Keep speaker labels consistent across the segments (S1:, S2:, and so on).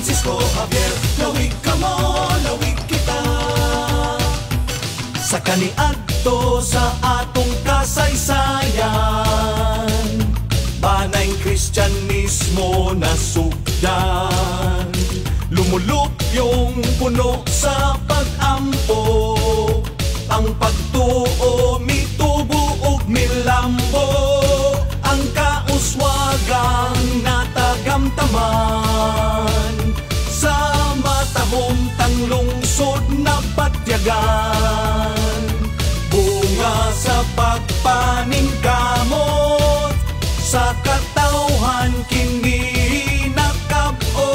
S1: Francisco Javier. Lawig ka mo, lawig kita. Sa kaniadto sa atong kasaysayan, banay Kristyanismo nasugdan. Lumulupyong puno sa pag-ampo, ang pagtuo mitubo ug milambo, ang kauswagang natagamtaman sa matahom tang lungsod na patyagan. Bunga sa pagpaningkamot, sa katawhan kini nakabot.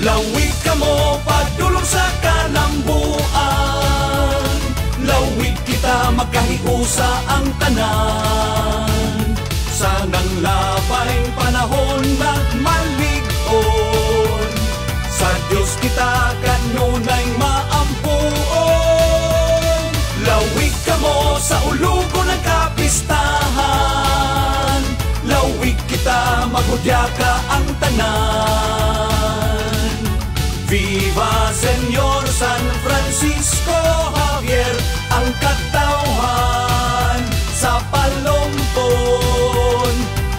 S1: Lawig ka mo padulong sa kalambuan, lawig kita magkahiusa ang tanan. Sa nanglapay panahon nagmalig-on, sa Diyos kita kanunay maampuon. Lawig ka mo sa ulugo ng kapistahan, lawig kita magudya ka ang tanan. Viva Señor San Francisco Javier, ang katawhan sa palumpon,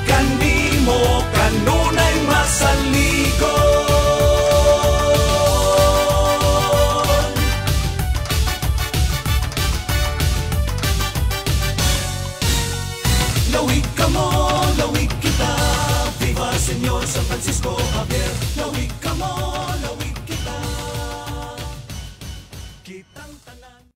S1: kanimo kanunay masaligon. Lawig ka mo, lawig kita. Viva Señor San Francisco Javier. Lawig ka mo, lawig kita. Kitang tanan.